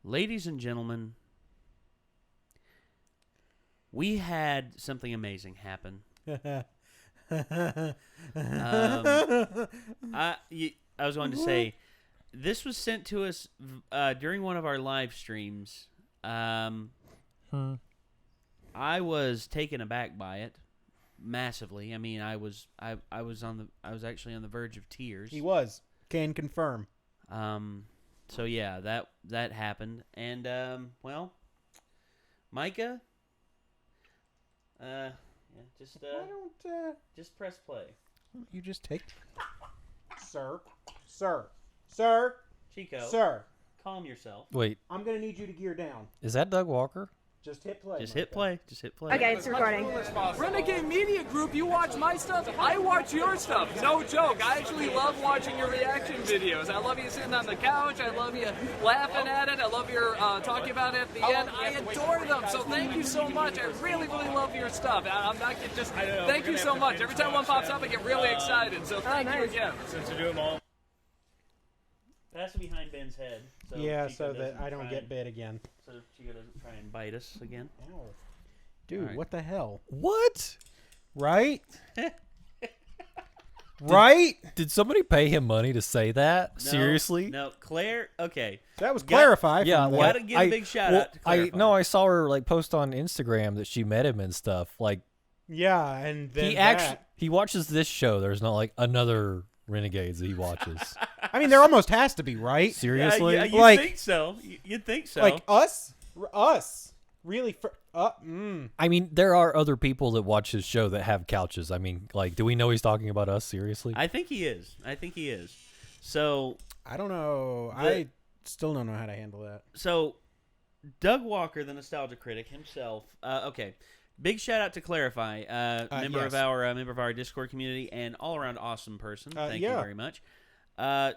ladies and gentlemen, we had something amazing happen. I was going to say, this was sent to us during one of our live streams. I was taken aback by it massively. I mean, I was actually on the verge of tears. He was. Can confirm. So yeah, that happened, and well, Micah, just Why don't just press play. you just take, Sir, Chico, sir, calm yourself. Wait, I'm gonna need you to gear down. is that Doug Walker? Just hit play. Just hit play. Just hit play. Okay, it's recording. Renegade Media Group, you watch my stuff, I watch your stuff. No joke. I actually love watching your reaction videos. I love you sitting on the couch. I love you laughing at it. I love your talking about it at the end. I adore them. So thank you so much. I really, really love your stuff. I'm not just thank you so much. Every time one pops up, I get really excited. So thank you again. Since we do them all. Pass it behind Ben's head. So Yeah, Chico so that doesn't I don't try get and- bit again. So Chico doesn't try and bite us again. Ow. Dude, All right. what the hell? What? Right? Right? Did somebody pay him money to say that? No, Seriously? No, Claire. Okay. That was Clarify. Yeah, from Gotta give a big shout out to Clarify. I saw her like post on Instagram that she met him and stuff. Like yeah, and then he watches this show. There's not like another Renegades that he watches. I mean, there almost has to be, right? Seriously? Yeah, you Like- think so? You'd think so. Like us, really? I mean, there are other people that watch his show that have couches. I mean, like, do we know he's talking about us? Seriously? I think he is. So I don't know. I still don't know how to handle that. So, Doug Walker, the Nostalgia Critic himself. Okay, big shout out to Clarify, member yes. of our Discord community and all around awesome person. Thank you yeah. very much.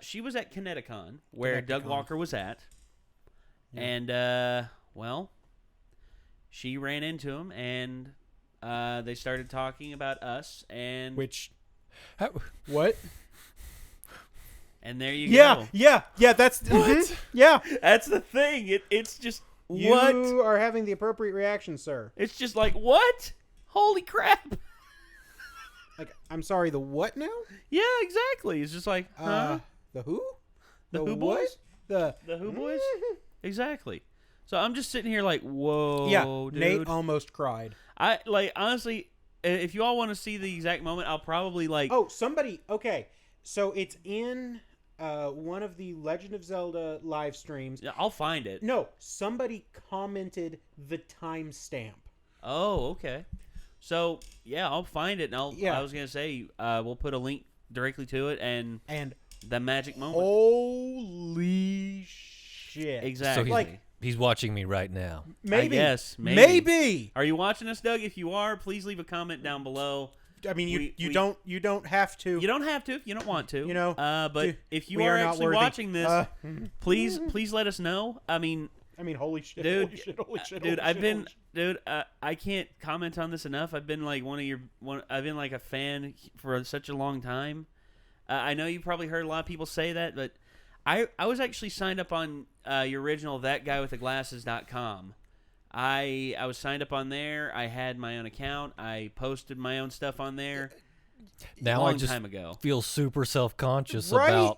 She was at Kineticon, where Doug Walker was at, and well, she ran into him, and they started talking about us, and What? and there you Yeah, go. yeah. That's yeah. That's the thing. It's just You what? are having the appropriate reaction, sir. It's just like, what? Holy crap. Like, I'm sorry. The what now? Yeah, exactly. It's just like, huh? The who? The Who what? Boys? The Who Boys? Exactly. So I'm just sitting here like, whoa, yeah. dude. Nate almost cried. I like honestly, if you all want to see the exact moment, I'll probably like. Oh, somebody. Okay, so it's in one of the Legend of Zelda live streams. Yeah, I'll find it. No, somebody commented the timestamp. Oh, okay. So yeah, I'll find it, and Yeah. I was gonna say we'll put a link directly to it and the magic moment. Holy shit! Exactly. So he's watching me right now. Maybe. Yes, Maybe. Are you watching us, Doug? If you are, please leave a comment down below. I mean, you We- don't have to. You don't have to if you don't want to. You know, but if you we are not actually worthy. watching this, please let us know. I mean, holy shit, dude, holy shit, dude, holy I've shit, been, holy shit. dude, I can't comment on this enough. I've been like I've been like a fan for such a long time. I know you probably heard a lot of people say that, but I was actually signed up on your original thatguywiththeglasses.com. I was signed up on there. I had my own account. I posted my own stuff on there. Now long I just time ago. feel super self-conscious Right?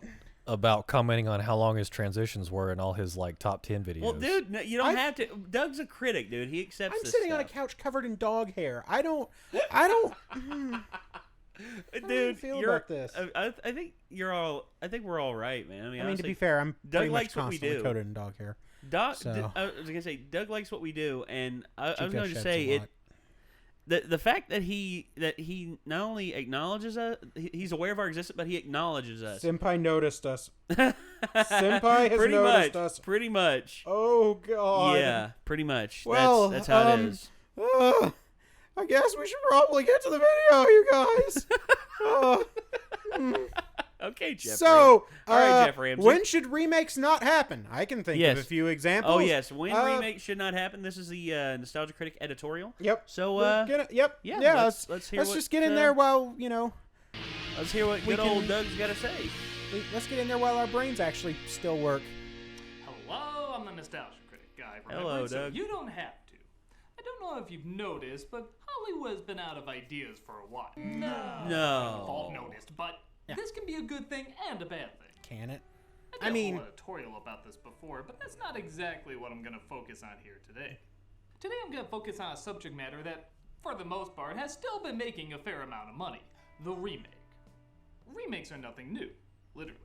about commenting on how long his transitions were in all his like top 10 videos. Well, dude, no, you don't have to. Doug's a critic, dude. He accepts I'm this sitting on a stuff. couch covered in dog hair. I don't. Dude, feel you're, about this? I think you're all. I think we're all right, man. I mean, to honestly, be fair, I'm Doug pretty likes much what we constantly do. coated in dog hair. I was gonna say Doug likes what we do, and I was going to say it. The fact that he not only acknowledges us, he's aware of our existence, but he acknowledges us. Senpai noticed us. Senpai has pretty noticed much, us. Pretty much. Oh God. Yeah, pretty much. Well, that's how it is. I guess we should probably get to the video, you guys. Okay, Jeff. So, all right, Jeff Ramsey. when should remakes not happen? I can think of a few examples. Oh yes, when remakes should not happen. This is the Nostalgia Critic editorial. Yep. So yeah. let's hear Let's what, just get in there while let's hear what good old Doug's got to say. Let's get in there while our brains actually still work. Hello, I'm the Nostalgia Hello, remembered, so Doug. you don't have to. I don't know if you've noticed, but Hollywood's been out of ideas for a while. No. You've all noticed, but this can be a good thing and a bad thing. Can it? I did a whole editorial about this before, but that's not exactly what I'm going to focus on here today. Today I'm going to focus on a subject matter that, for the most part, has still been making a fair amount of money. The remake. Remakes are nothing new, literally.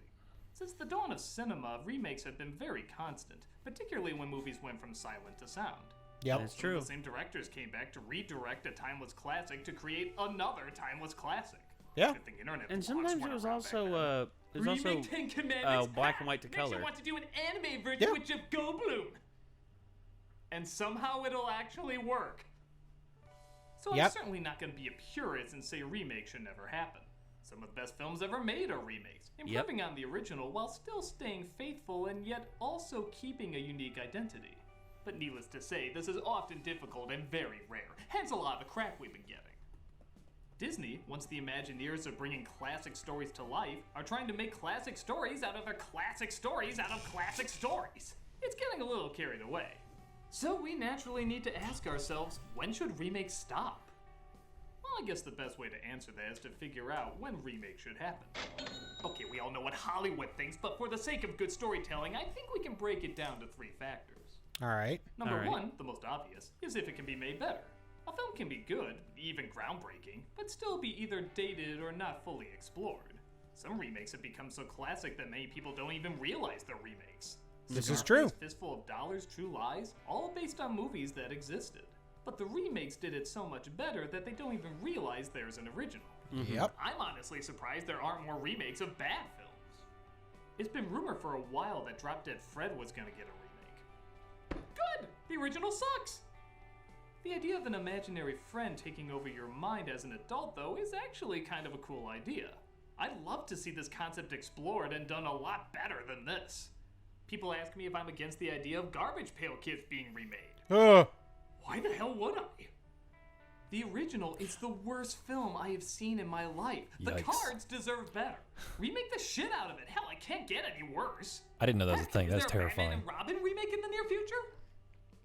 Since the dawn of cinema, remakes have been very constant, particularly when movies went from silent to sound. Yep. That's true. The same directors came back to redirect a timeless classic to create another timeless classic. Yeah. Good thing internet And blogs sometimes weren't it was around also Remake 10 Commandments. black and white to Makes you color. want to do an anime version with Jeff Goldblum. And somehow it'll actually work. So I'm certainly not going to be a purist and say remakes should never happen. Some of the best films ever made are remakes, improving on the original while still staying faithful and yet also keeping a unique identity. But needless to say, this is often difficult and very rare, hence a lot of the crap we've been getting. Disney, once the Imagineers of bringing classic stories to life, are trying to make classic stories out of their classic stories out of classic stories. It's getting a little carried away. So we naturally need to ask ourselves, when should remakes stop? Well, I guess the best way to answer that is to figure out when remakes should happen. Okay, we all know what Hollywood thinks, but for the sake of good storytelling, I think we can break it down to 3 factors. All right. Number 1, the most obvious, is if it can be made better. A film can be good, even groundbreaking, but still be either dated or not fully explored. Some remakes have become so classic that many people don't even realize they're remakes. This is true. Fistful of Dollars, True Lies, all based on movies that existed. But the remakes did it so much better that they don't even realize there's an original. Yep. I'm honestly surprised there aren't more remakes of bad films. It's been rumored for a while that Drop Dead Fred was gonna get a remake. Good! The original sucks! The idea of an imaginary friend taking over your mind as an adult, though, is actually kind of a cool idea. I'd love to see this concept explored and done a lot better than this. People ask me if I'm against the idea of Garbage Pail Kids being remade. Why the hell would I? The original is the worst film I have seen in my life. The Yikes. cards deserve better. Remake the shit out of it. Hell, it can't get any worse. I didn't know that was a Heck, thing. is That's there a Batman terrifying. and Robin remake in the near future?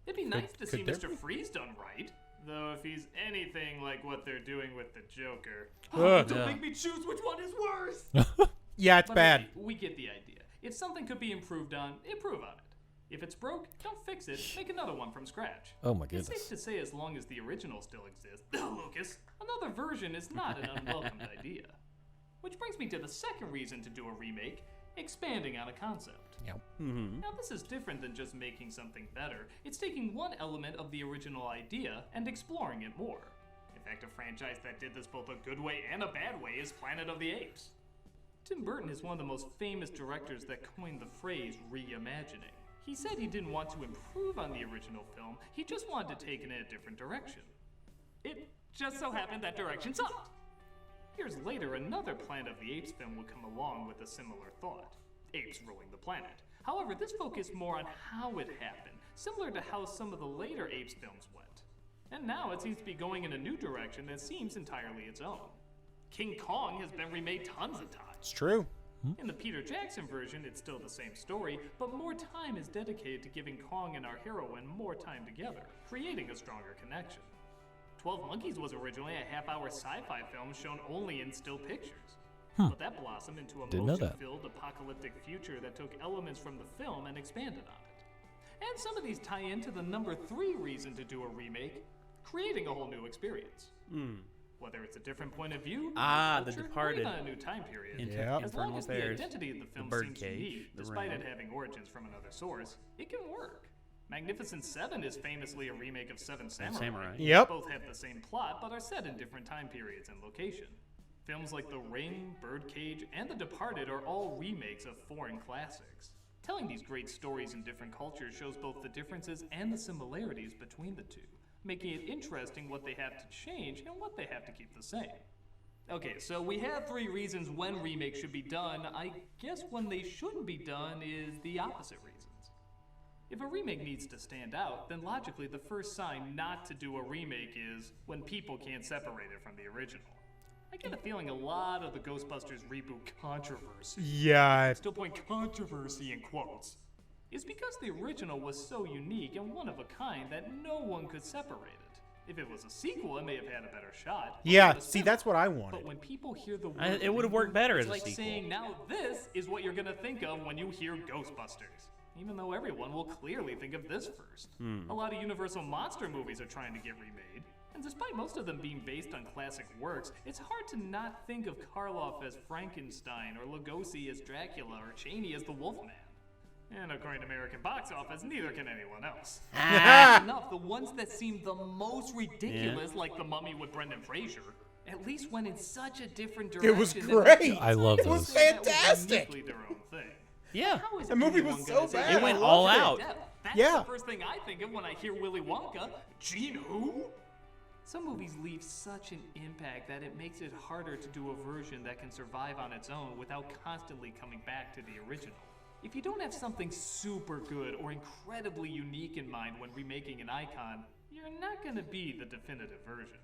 It'd be nice to see could there Mr. be? Freeze done right. Though if he's anything like what they're doing with the Joker, don't Yeah. make me choose which one is worse. Yeah, it's But bad. okay, we get the idea. If something could be improved on, improve on it. If it's broke, don't fix it, make another one from scratch. Oh my It's goodness. safe to say as long as the original still exists, Lucas, another version is not an unwelcomed idea. Which brings me to the second reason to do a remake, expanding on a concept. Yep. Now this is different than just making something better. It's taking one element of the original idea and exploring it more. In fact, a franchise that did this both a good way and a bad way is Planet of the Apes. Tim Burton is one of the most famous directors that coined the phrase reimagining. He said he didn't want to improve on the original film, he just wanted to take it in a different direction. It just so happened that direction sucked. Years later, another Planet of the Apes film would come along with a similar thought. Apes ruling the planet. However, this focused more on how it happened, similar to how some of the later Apes films went. And now it seems to be going in a new direction that seems entirely its own. King Kong has been remade tons of times. It's true. In the Peter Jackson version, it's still the same story, but more time is dedicated to giving Kong and our heroine more time together, creating a stronger connection. 12 Monkeys was originally a half-hour sci-fi film shown only in still pictures. But that blossomed into a Didn't know that. motion-filled apocalyptic future that took elements from the film and expanded on it. And some of these tie into the number 3 reason to do a remake, creating a whole new experience. Whether it's a different point of view, Ah, The culture, or Departed. even a new time period. Yeah. As long Infernal as the Affairs, identity of the film Birdcage, seems unique, The despite Ring. it having origins from another source, it can work. Magnificent Seven is famously a remake of Seven Samurai. Yep. Both have the same plot, but are set in different time periods and location. Films like The Ring, Birdcage, and The Departed are all remakes of foreign classics. Telling these great stories in different cultures shows both the differences and the similarities between the two, making it interesting what they have to change and what they have to keep the same. Okay, so we have 3 reasons when remakes should be done. I guess when they shouldn't be done is the opposite reasons. If a remake needs to stand out, then logically the first sign not to do a remake is when people can't separate it from the original. I get a feeling a lot of the Ghostbusters reboot controversy, Yeah. still point controversy in quotes, is because the original was so unique and one of a kind that no one could separate it. If it was a sequel, it may have had a better shot. Yeah, see, that's what I But wanted. when people hear the word It would have worked better as it's a like sequel. saying, now this is what you're gonna think of when you hear Ghostbusters. Even though everyone will clearly think of this first. A lot of Universal monster movies are trying to get remade. And despite most of them being based on classic works, it's hard to not think of Karloff as Frankenstein, or Lugosi as Dracula, or Chaney as the Wolfman. And according to American box office, neither can anyone else. Enough, the ones that seem the most ridiculous, like The Mummy with Brendan Fraser, at least went in such a different direction. It was that great. they I love It was those. that was fantastic. uniquely their own thing. Yeah. How is The movie anyone was gonna so say bad. It went I all loved it. out. That's Yeah. the first thing I think of when I hear Willy Wonka. Gene who? Some movies leave such an impact that it makes it harder to do a version that can survive on its own without constantly coming back to the original. If you don't have something super good or incredibly unique in mind when remaking an icon, you're not gonna be the definitive version.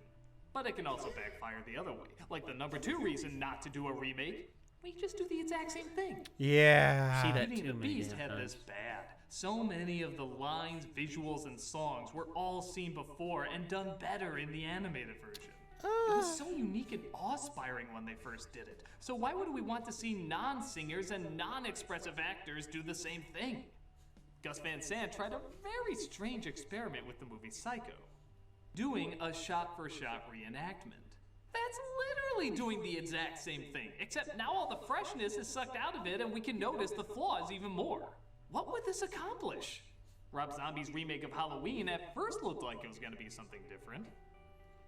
But it can also backfire the other way. Like the number 2 reason not to do a remake, we just do the exact same thing. Yeah. See that Beauty too and the many Beast damn had times. this bad. So many of the lines, visuals, and songs were all seen before and done better in the animated version. It was so unique and awe-inspiring when they first did it. So why would we want to see non-singers and non-expressive actors do the same thing? Gus Van Sant tried a very strange experiment with the movie Psycho, doing a shot-for-shot reenactment. That's literally doing the exact same thing, except now all the freshness is sucked out of it and we can notice the flaws even more. What would this accomplish? Rob Zombie's remake of Halloween at first looked like it was going to be something different,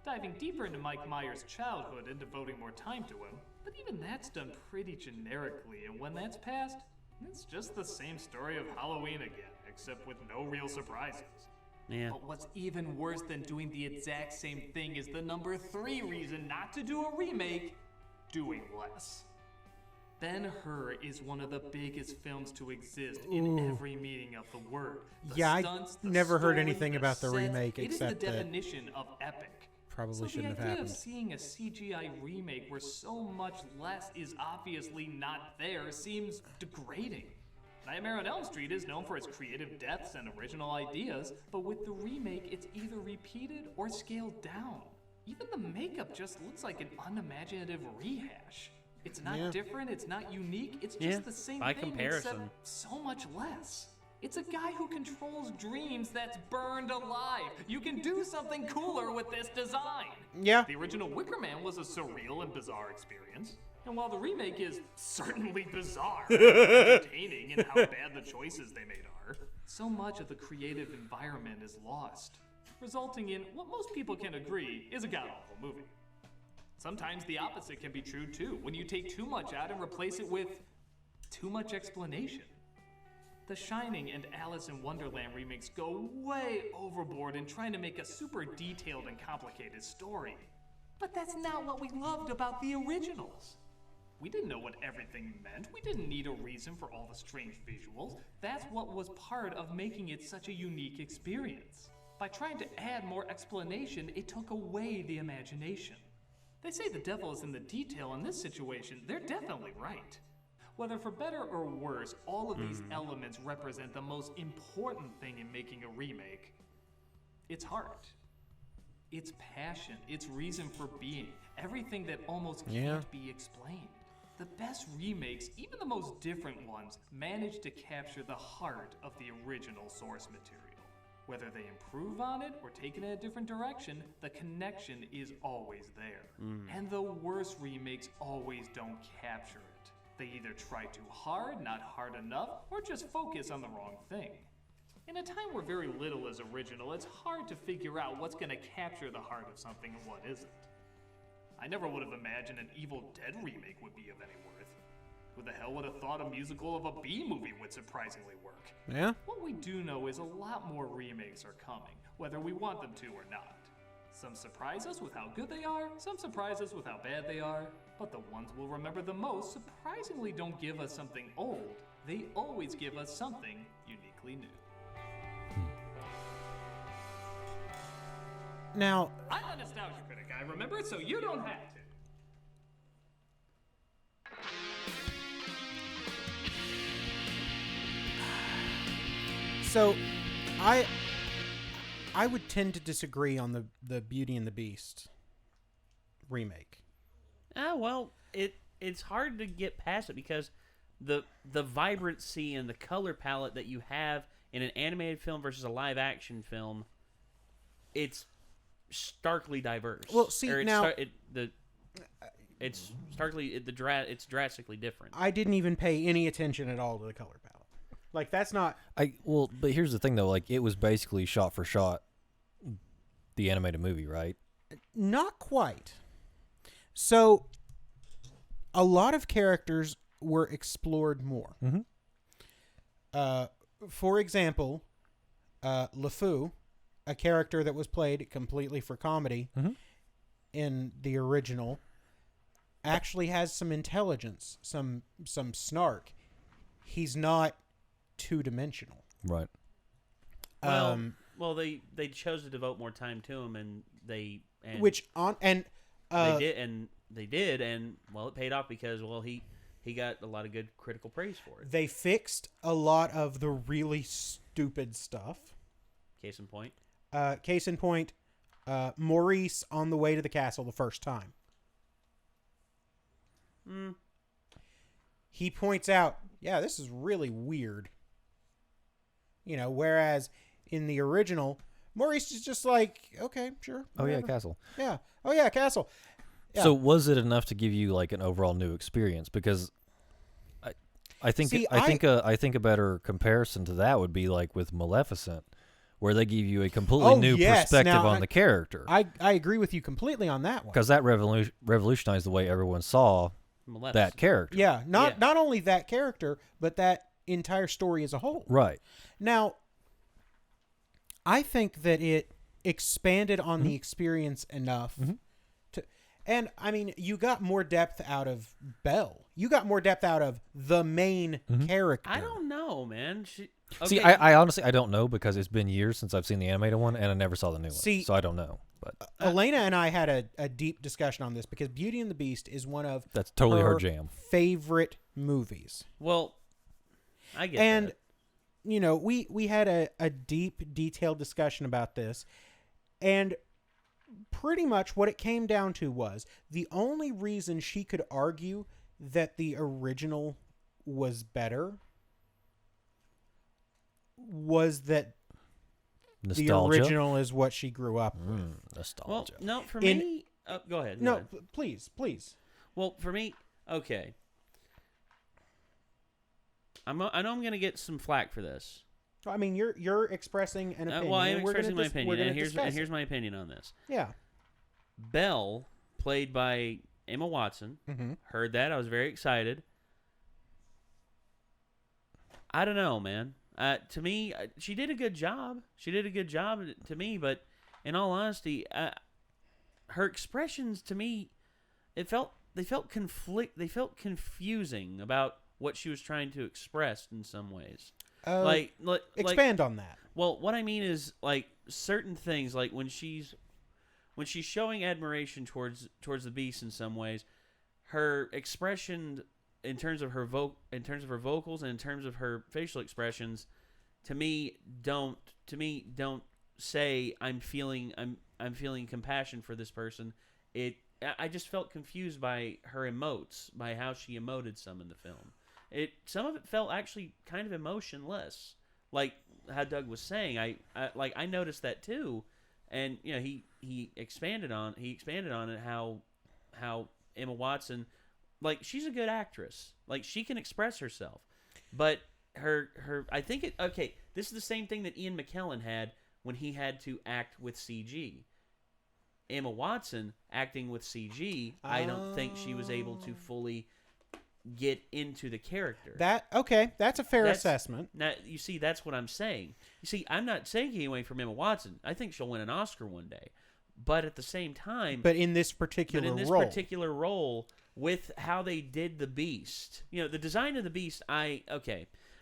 diving deeper into Mike Myers' childhood and devoting more time to him, but even that's done pretty generically, and when that's passed, it's just the same story of Halloween again, except with no real surprises. Yeah. But what's even worse than doing the exact same thing is the number 3 reason not to do a remake, doing less. Ben-Hur is one of the biggest films to exist in every meaning of the word. The Yeah, I stunts, the never heard story, anything the about the sets, remake it except is the that definition of epic. probably So shouldn't the have idea of happened. seeing a CGI remake where so much less is obviously not there seems degrading. Nightmare on Elm Street is known for its creative depths and original ideas, but with the remake, it's either repeated or scaled down. Even the makeup just looks like an unimaginative rehash. It's not different, it's not unique, it's just the same by thing comparison. except so much less. It's a guy who controls dreams that's burned alive. You can do something cooler with this design. Yeah. The original Wicker Man was a surreal and bizarre experience. And while the remake is certainly bizarre, entertaining in how bad the choices they made are, so much of the creative environment is lost, resulting in what most people can agree is a god-awful movie. Sometimes the opposite can be true too, when you take too much out and replace it with too much explanation. The Shining and Alice in Wonderland remakes go way overboard in trying to make a super detailed and complicated story. But that's not what we loved about the originals. We didn't know what everything meant. We didn't need a reason for all the strange visuals. That's what was part of making it such a unique experience. By trying to add more explanation, it took away the imagination. They say the devil is in the detail in this situation. They're definitely right. Whether for better or worse, all of these elements represent the most important thing in making a remake. It's heart. It's passion. It's reason for being. Everything that almost can't be explained. The best remakes, even the most different ones, manage to capture the heart of the original source material. Whether they improve on it or take it in a different direction, the connection is always there. And the worst remakes always don't capture it. They either try too hard, not hard enough, or just focus on the wrong thing. In a time where very little is original, it's hard to figure out what's going to capture the heart of something and what isn't. I never would have imagined an Evil Dead remake would be of any worth. Who the hell would have thought a musical of a B movie would surprisingly work? Yeah. What we do know is a lot more remakes are coming, whether we want them to or not. Some surprise us with how good they are, some surprise us with how bad they are, but the ones we'll remember the most surprisingly don't give us something old, they always give us something uniquely new. Now, I'm a nostalgia critic, I remember, so you don't have to. So, I would tend to disagree on the Beauty and the Beast remake. Well, it's hard to get past it because the vibrancy and the color palette that you have in an animated film versus a live action film, it's starkly diverse. Well, see, now it's drastically different. I didn't even pay any attention at all to the color palette. Like, that's not... But here's the thing, though. Like, it was basically shot for shot the animated movie, right? Not quite. So, a lot of characters were explored more. Mm-hmm. For example, LeFou, a character that was played completely for comedy in the original, actually has some intelligence, some snark. He's not two-dimensional. Right. Well, they chose to devote more time to him, and they did, and well, it paid off because he got a lot of good critical praise for it. They fixed a lot of the really stupid stuff. Case in point, Maurice on the way to the castle the first time. He points out, yeah, this is really weird. Whereas in the original, Maurice is just like, okay, sure. Whatever. Oh, yeah, castle. Yeah. Oh, yeah, castle. Yeah. So was it enough to give you like an overall new experience? Because I think a better comparison to that would be like with Maleficent, where they give you a completely new perspective on the character. I agree with you completely on that one. Because that revolutionized the way everyone saw that character. Yeah, not only that character, but that entire story as a whole. Right. Now, I think that it expanded on the experience enough to, and I mean, you got more depth out of Belle. You got more depth out of the main character. I don't know, man. See, I honestly I don't know because it's been years since I've seen the animated one and I never saw the new one. So I don't know. But Elena and I had a deep discussion on this because Beauty and the Beast is one of that's totally her jam. Favorite movies. Well, I get and that. We had a deep, detailed discussion about this, and pretty much what it came down to was the only reason she could argue that the original was better was that nostalgia? The original is what she grew up with. Nostalgia. Well, no, for me... go ahead. No, please. Well, for me, okay. I know I'm going to get some flack for this. I mean, you're expressing an opinion. Well, I am expressing my opinion, and here's my opinion on this. Yeah. Belle, played by Emma Watson, heard that. I was very excited. I don't know, man. To me, she did a good job. To me, but in all honesty, her expressions to me, they felt confusing about what she was trying to express in some ways. Expand on that. Well, what I mean is like certain things, like when she's showing admiration towards the Beast in some ways, her expression in terms of her vocals and in terms of her facial expressions, to me don't say I'm feeling compassion for this person. I just felt confused by her emotes, by how she emoted some in the film. Some of it felt actually kind of emotionless, like how Doug was saying. I noticed that too, and he expanded on it how Emma Watson, like, she's a good actress, like she can express herself, but I think this is the same thing that Ian McKellen had when he had to act with CG. Emma Watson acting with CG, I don't think she was able to fully get into the character. That's a fair assessment. Now, you see, that's what I'm saying. You see, I'm not taking away from Emma Watson. I think she'll win an Oscar one day. But at the same time... But in this particular role, with how they did the Beast, the design of the Beast, I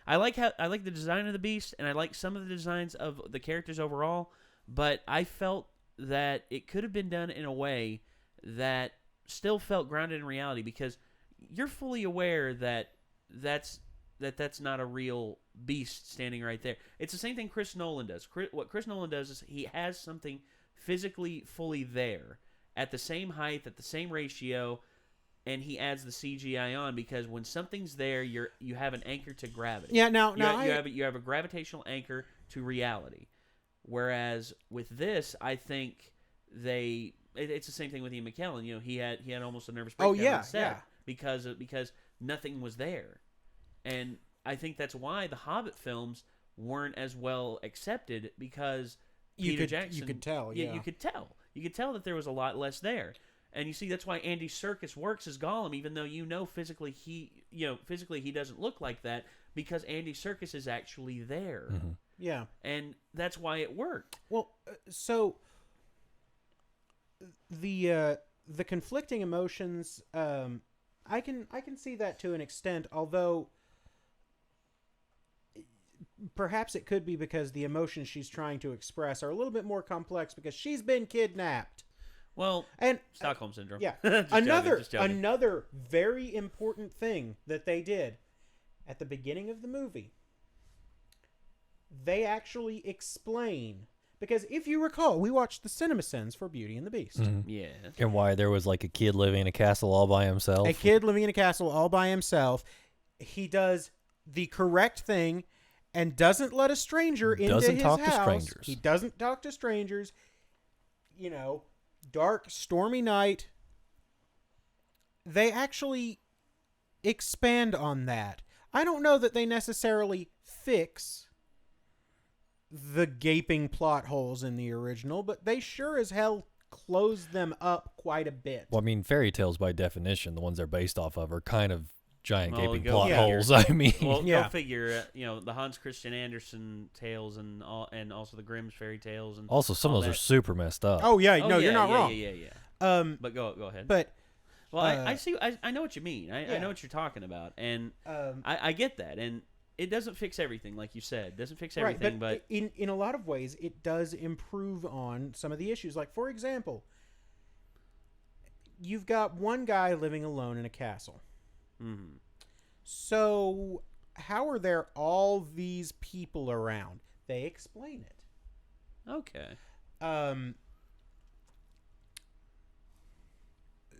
like the design of the Beast, and I like some of the designs of the characters overall, but I felt that it could have been done in a way that still felt grounded in reality, because you're fully aware that that's not a real beast standing right there. It's the same thing Chris Nolan does. What Chris Nolan does is he has something physically fully there at the same height, at the same ratio, and he adds the CGI on because when something's there, you have an anchor to gravity. Yeah, you have a gravitational anchor to reality. Whereas with this, I think it's the same thing with Ian McKellen. You know, he had almost a nervous breakdown on set because nothing was there, and I think that's why the Hobbit films weren't as well accepted because Peter Jackson. You could tell. Yeah, you could tell. You could tell that there was a lot less there. And you see, that's why Andy Serkis works as Gollum, even though physically he doesn't look like that because Andy Serkis is actually there. Mm-hmm. Yeah, and that's why it worked. Well, so the conflicting emotions, I can see that to an extent. Although perhaps it could be because the emotions she's trying to express are a little bit more complex because she's been kidnapped. Well, and Stockholm Syndrome. Yeah. Another very important thing that they did at the beginning of the movie, they actually explain, because if you recall, we watched the CinemaSins for Beauty and the Beast. Mm-hmm. Yeah. And why there was like a kid living in a castle all by himself. A kid living in a castle all by himself. He does the correct thing and doesn't let a stranger into his house. To strangers. He doesn't talk to strangers. You know, dark, stormy night. They actually expand on that. I don't know that they necessarily fix the gaping plot holes in the original, but they sure as hell close them up quite a bit. Well, I mean, fairy tales by definition, the ones they're based off of, are kind of giant gaping plot figure. holes. I mean, well, go figure. The Hans Christian Andersen tales and also the Grimm's fairy tales, and also some of those are super messed up. Oh yeah, you're not wrong. Yeah. But go ahead. But well, I see. I know what you mean. I know what you're talking about, and I get that. And it doesn't fix everything, like you said. It doesn't fix everything, but in a lot of ways, it does improve on some of the issues. Like, for example, you've got one guy living alone in a castle. Mm-hmm. So how are there all these people around? They explain it. Okay.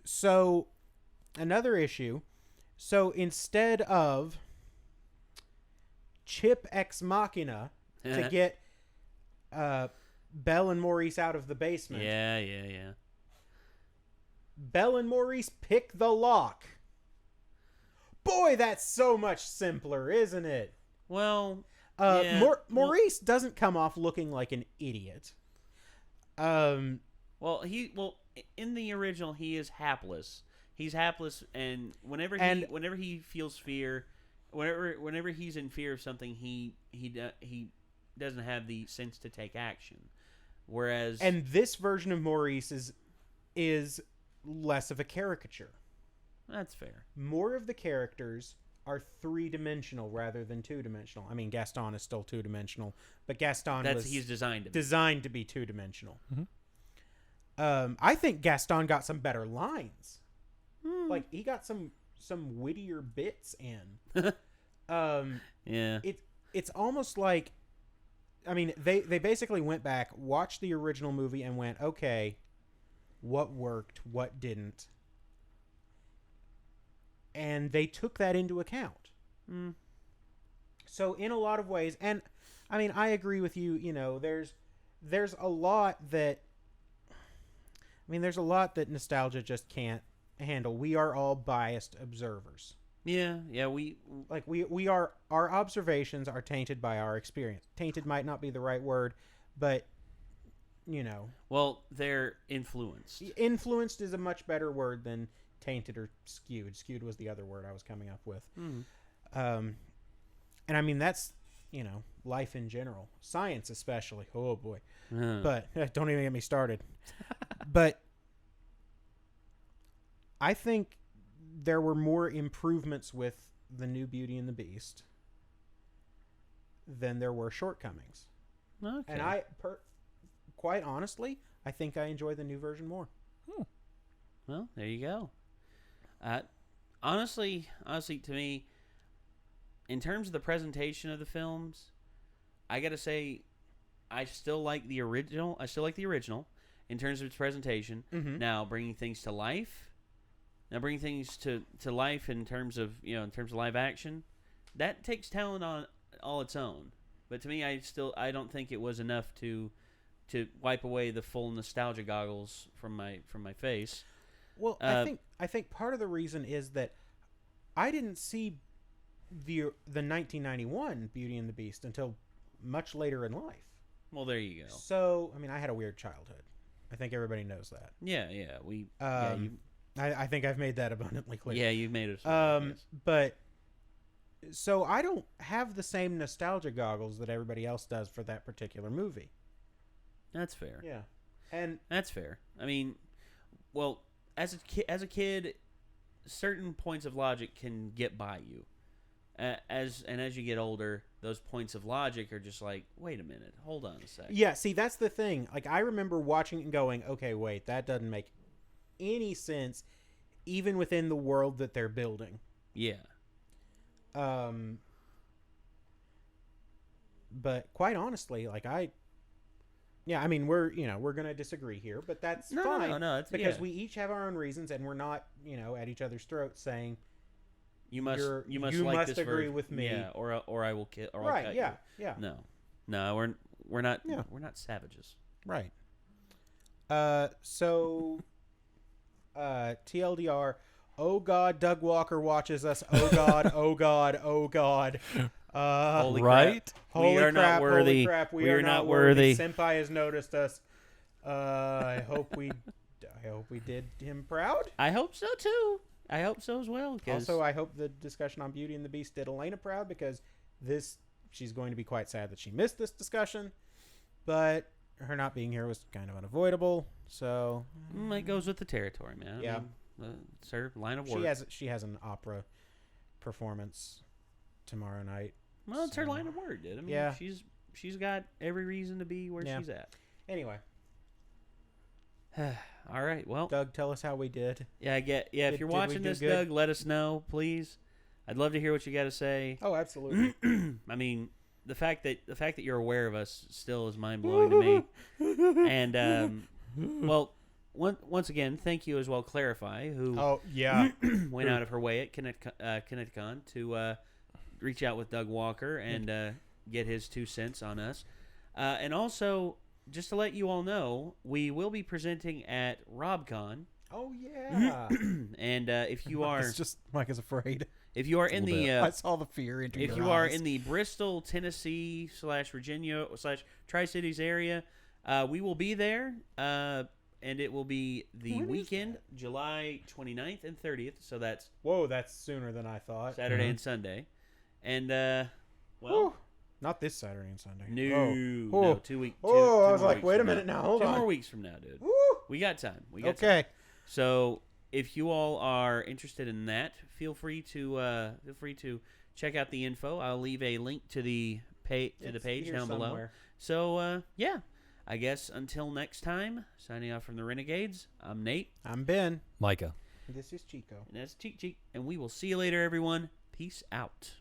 So another issue. So instead of Chip Ex Machina to get Belle and Maurice out of the basement. Yeah. Belle and Maurice pick the lock. Boy, that's so much simpler, isn't it? Well, Maurice doesn't come off looking like an idiot. In the original, he is hapless. He's hapless, and whenever he feels fear, whenever he's in fear of something, he doesn't have the sense to take action. Whereas, and this version of Maurice is less of a caricature. That's fair. More of the characters are 3-dimensional rather than 2-dimensional. I mean, Gaston is still 2-dimensional, but he's designed to be 2-dimensional. Mm-hmm. I think Gaston got some better lines. Like, he got some wittier bits in. Yeah. It's almost like, I mean, they basically went back, watched the original movie, and went, okay, what worked, what didn't. And they took that into account. So in a lot of ways, and I mean, I agree with you, there's a lot that nostalgia just can't handle. We are all biased observers. Yeah, our observations are tainted by our experience. Tainted might not be the right word, but well, they're influenced. Influenced is a much better word than tainted or skewed. Skewed was the other word I was coming up with. And I mean, that's, life in general. Science especially. Oh, boy. But don't even get me started. But I think there were more improvements with the new Beauty and the Beast than there were shortcomings. Okay. And quite honestly, I think I enjoy the new version more. Well, there you go. Honestly, to me, in terms of the presentation of the films, I gotta say, I still like the original. In terms of its presentation. Mm-hmm. Now bringing things to life. Bringing things to life in terms of live action, that takes talent on all its own. But to me, I don't think it was enough to wipe away the full nostalgia goggles from my face. Well, I think part of the reason is that I didn't see the 1991 Beauty and the Beast until much later in life. Well, there you go. So, I mean, I had a weird childhood. I think everybody knows that. Yeah. I think I've made that abundantly clear. Yeah, you've made it. Yes. But so I don't have the same nostalgia goggles that everybody else does for that particular movie. That's fair. Yeah, and that's fair. I mean, well, as a kid, certain points of logic can get by you. As you get older, those points of logic are just like, wait a minute, hold on a second. Yeah, see, that's the thing. Like, I remember watching it and going, okay, wait, that doesn't make any sense, even within the world that they're building. Yeah. But quite honestly, like I mean, we're gonna disagree here, but that's fine. No, it's because we each have our own reasons, and we're not, at each other's throats saying you must agree version. with me, yeah, or I will kill, or right, I'll cut yeah, you. yeah. No, we're not savages, right? So, TLDR. Oh God, Doug Walker watches us. Oh God, oh God, oh God. Holy right? Crap. Holy we are crap, not worthy. Holy crap, we are are not worthy. Senpai has noticed us. I hope we did him proud. I hope so too. I hope so as well. Also, I hope the discussion on Beauty and the Beast did Elena proud, because she's going to be quite sad that she missed this discussion, but her not being here was kind of unavoidable. So it goes with the territory, man. Yeah. It's her line of work. She has an opera performance tomorrow night. Well, it's her line of work, dude. I mean, yeah. She's got every reason to be where she's at. Anyway. All right. Well, Doug, tell us how we did. If you're watching this, good? Doug, let us know, please. I'd love to hear what you got to say. Oh, absolutely. I mean, the fact that you're aware of us still is mind blowing to me. And well. Once again, thank you as well, Clarify, who went out of her way at ConnectCon to reach out with Doug Walker and get his 2 cents on us. And also, just to let you all know, we will be presenting at RobCon. Oh, yeah. And if you are... It's just Mike is afraid. If you are in the... I saw the fear in your eyes. If you are in the Bristol, Tennessee /Virginia /Tri-Cities area, we will be there. And it will be the weekend, July 29th and 30th. So that's... Whoa, that's sooner than I thought. Saturday and Sunday. And, not this Saturday and Sunday. No, 2 weeks. I was like, wait a minute now. Hold on. 2 more weeks from now, dude. Woo. We got time. Okay. Time. So if you all are interested in that, feel free to check out the info. I'll leave a link to the page down below. So, I guess until next time, signing off from the Renegades, I'm Nate. I'm Ben. Micah. This is Chico. And that's Cheek. And we will see you later, everyone. Peace out.